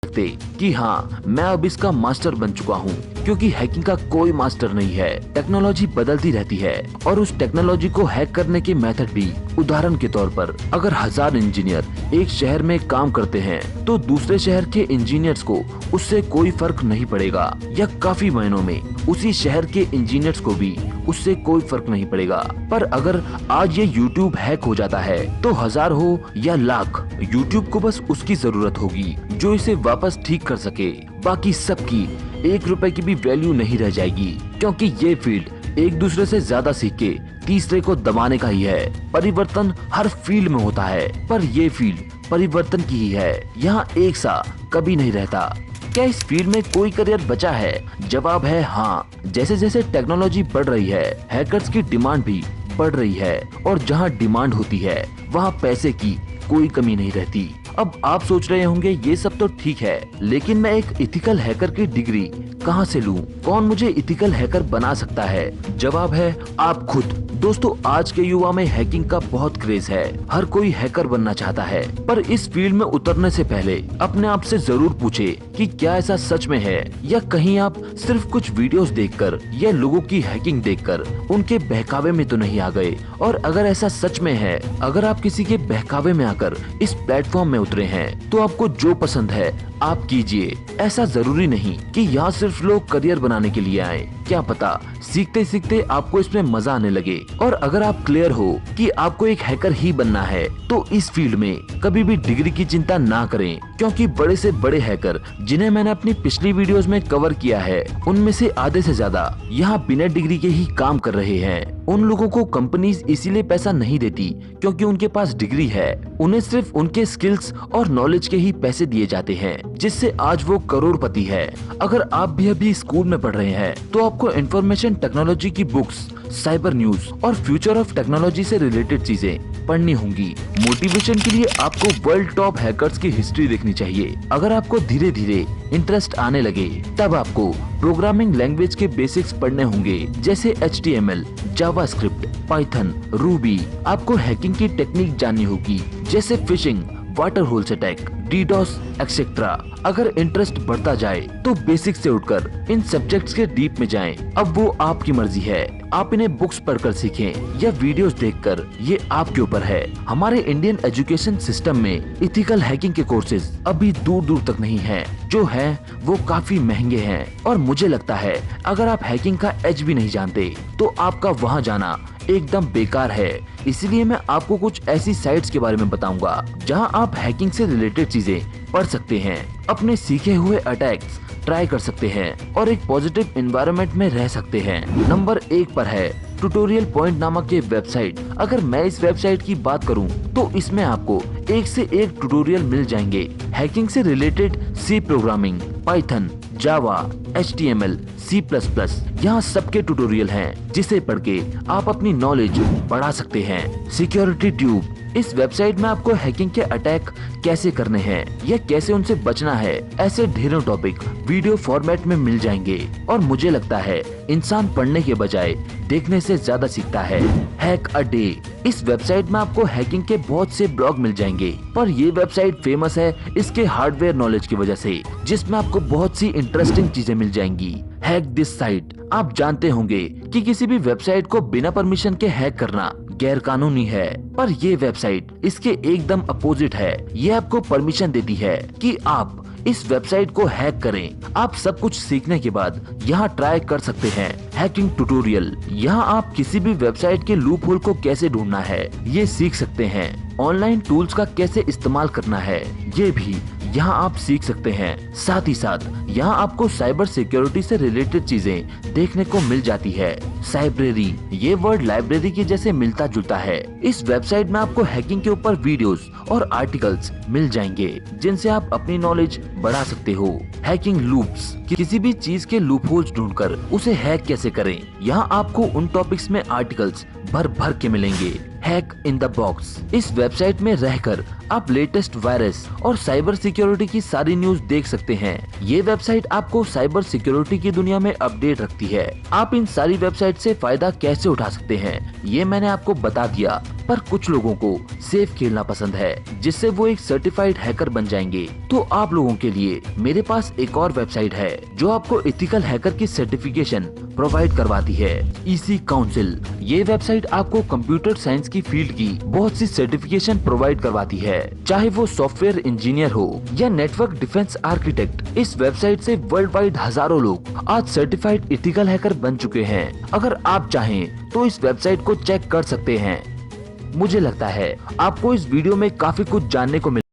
सकते कि हाँ, मैं अब इसका मास्टर बन चुका हूँ, क्योंकि हैकिंग का कोई मास्टर नहीं है। टेक्नोलॉजी बदलती रहती है और उस टेक्नोलॉजी को हैक करने के मेथड भी। उदाहरण के तौर पर अगर 1000 इंजीनियर एक शहर में काम करते हैं तो दूसरे शहर के इंजीनियर्स को उससे कोई फर्क नहीं पड़ेगा, या काफी महीनों में उसी शहर के इंजीनियर्स को भी उससे कोई फर्क नहीं पड़ेगा। पर अगर आज ये YouTube हैक हो जाता है तो 1000 हो या लाख, YouTube को बस उसकी जरूरत होगी जो इसे वापस ठीक कर सके। बाकी सबकी 1 रुपए की भी वैल्यू नहीं रह जाएगी, क्योंकि ये फील्ड एक दूसरे से ज्यादा सीख के तीसरे को दबाने का ही है। परिवर्तन हर फील्ड में होता है, पर ये फील्ड परिवर्तन की ही है। यहाँ एक सा कभी नहीं रहता। क्या इस फील्ड में कोई करियर बचा है? जवाब है हाँ। जैसे जैसे टेक्नोलॉजी बढ़ रही है, हैकर्स की डिमांड भी बढ़ रही है, और जहाँ डिमांड होती है वहाँ पैसे की कोई कमी नहीं रहती। अब आप सोच रहे होंगे ये सब तो ठीक है, लेकिन मैं एक इथिकल हैकर की डिग्री कहाँ से लूं? कौन मुझे इथिकल हैकर बना सकता है? जवाब है आप खुद। दोस्तों, आज के युवा में हैकिंग का बहुत क्रेज है। हर कोई हैकर बनना चाहता है, पर इस फील्ड में उतरने से पहले अपने आप से जरूर पूछे कि क्या ऐसा सच में है, या कहीं आप सिर्फ कुछ वीडियोस देखकर या लोगों की हैकिंग देखकर उनके बहकावे में तो नहीं आ गए। और अगर ऐसा सच में है, अगर आप किसी के बहकावे में आकर इस प्लेटफॉर्म में उतरे हैं, तो आपको जो पसंद है आप कीजिए। ऐसा जरूरी नहीं कि यहाँ सिर्फ लोग करियर बनाने के लिए आए। क्या पता सीखते सीखते आपको इसमें मजा आने लगे। और अगर आप क्लियर हो कि आपको एक हैकर ही बनना है, तो इस फील्ड में कभी भी डिग्री की चिंता ना करें, क्योंकि बड़े से बड़े हैकर जिन्हें मैंने अपनी पिछली वीडियोस में कवर किया है, उनमें से आधे से ज्यादा यहाँ बिना डिग्री के ही काम कर रहे हैं। उन लोगों को कंपनीज इसीलिए पैसा नहीं देती क्योंकि उनके पास डिग्री है। उन्हें सिर्फ उनके स्किल्स और नॉलेज के ही पैसे दिए जाते हैं, जिससे आज वो करोड़पति है। अगर आप भी अभी स्कूल में पढ़ रहे हैं तो आपको इंफॉर्मेशन टेक्नोलॉजी की बुक्स, साइबर न्यूज और फ्यूचर ऑफ टेक्नोलॉजी से रिलेटेड चीजें पढ़नी होंगी। मोटिवेशन के लिए आपको वर्ल्ड टॉप हैकर्स की हिस्ट्री देखनी चाहिए। अगर आपको धीरे धीरे इंटरेस्ट आने लगे, तब आपको प्रोग्रामिंग लैंग्वेज के बेसिक्स पढ़ने होंगे, जैसे HTML, जावास्क्रिप्ट, पाइथन, रूबी। आपको हैकिंग की टेक्निक जाननी होगी, जैसे fishing, water holes attack, DDoS etcetera. अगर इंटरेस्ट बढ़ता जाए तो बेसिक से उठकर इन सब्जेक्ट्स के डीप में जाएं। अब वो आपकी मर्जी है, आप इन्हें बुक्स पढ़कर सीखें या वीडियोस देखकर, ये आपके ऊपर है। हमारे इंडियन एजुकेशन सिस्टम में इथिकल हैकिंग के कोर्सेज अभी दूर दूर तक नहीं है। जो है वो काफी महंगे हैं, और मुझे लगता है अगर आप हैकिंग का एज भी नहीं जानते तो आपका वहाँ जाना एकदम बेकार है। इसलिए मैं आपको कुछ ऐसी साइट्स के बारे में बताऊंगा जहां आप हैकिंग से रिलेटेड चीजें पढ़ सकते हैं, अपने सीखे हुए अटैक्स ट्राई कर सकते हैं और एक पॉजिटिव एनवायरनमेंट में रह सकते हैं। नंबर 1 पर है ट्यूटोरियल पॉइंट नामक ये वेबसाइट। अगर मैं इस वेबसाइट की बात करूं तो इसमें आपको एक से एक ट्यूटोरियल मिल जाएंगे। हैकिंग से रिलेटेड सी प्रोग्रामिंग, पाइथन, जावा, HTML, C++, यहाँ सबके ट्यूटोरियल हैं, जिसे पढ़ के आप अपनी नॉलेज बढ़ा सकते हैं। सिक्योरिटी ट्यूब, इस वेबसाइट में आपको हैकिंग के अटैक कैसे करने हैं या कैसे उनसे बचना है, ऐसे ढेरों टॉपिक वीडियो फॉर्मेट में मिल जाएंगे। और मुझे लगता है इंसान पढ़ने के बजाय देखने से ज्यादा सीखता है। हैक अ डे, इस वेबसाइट में आपको हैकिंग के बहुत से ब्लॉग मिल जाएंगे, पर ये वेबसाइट फेमस है इसके हार्डवेयर नॉलेज की वजह से, जिसमें आपको बहुत सी इंटरेस्टिंग चीजें मिल जाएंगी। हैक दिस साइट, आप जानते होंगे कि किसी भी वेबसाइट को बिना परमिशन के हैक करना गैर कानूनी है, पर ये वेबसाइट इसके एकदम अपोजिट है। ये आपको परमिशन देती है कि आप इस वेबसाइट को हैक करें। आप सब कुछ सीखने के बाद यहाँ ट्राई कर सकते हैं। हैकिंग ट्यूटोरियल, यहाँ आप किसी भी वेबसाइट के लूप होल को कैसे ढूंढना है ये सीख सकते हैं। ऑनलाइन टूल्स का कैसे इस्तेमाल करना है ये भी यहाँ आप सीख सकते हैं। साथ ही साथ यहाँ आपको साइबर सिक्योरिटी से रिलेटेड चीजें देखने को मिल जाती है। साइब्रेरी, ये वर्ड लाइब्रेरी के जैसे मिलता जुलता है। इस वेबसाइट में आपको हैकिंग के ऊपर वीडियोस और आर्टिकल्स मिल जाएंगे, जिनसे आप अपनी नॉलेज बढ़ा सकते हो। हैकिंग लूप्स, किसी भी चीज के लूप होल्स ढूंढकर उसे हैक कैसे करें, यहाँ आपको उन टॉपिक्स में आर्टिकल्स भर भर के मिलेंगे। हैक इन द बॉक्स, इस वेबसाइट में रहकर आप लेटेस्ट वायरस और साइबर सिक्योरिटी की सारी न्यूज देख सकते हैं। ये वेबसाइट आपको साइबर सिक्योरिटी की दुनिया में अपडेट रखती है। आप इन सारी वेबसाइट से फायदा कैसे उठा सकते हैं ये मैंने आपको बता दिया, पर कुछ लोगों को सेफ खेलना पसंद है, जिससे वो एक सर्टिफाइड हैकर बन जाएंगे। तो आप लोगों के लिए मेरे पास एक और वेबसाइट है जो आपको एथिकल हैकर की सर्टिफिकेशन प्रोवाइड करवाती है, ईसी काउंसिल। ये वेबसाइट आपको कंप्यूटर साइंस की फील्ड की बहुत सी सर्टिफिकेशन प्रोवाइड करवाती है, चाहे वो सॉफ्टवेयर इंजीनियर हो या नेटवर्क डिफेंस आर्किटेक्ट। इस वेबसाइट से वर्ल्ड वाइड हजारों लोग आज सर्टिफाइड एथिकल हैकर बन चुके हैं। अगर आप चाहें तो इस वेबसाइट को चेक कर सकते हैं। मुझे लगता है आपको इस वीडियो में काफी कुछ जानने को मिला।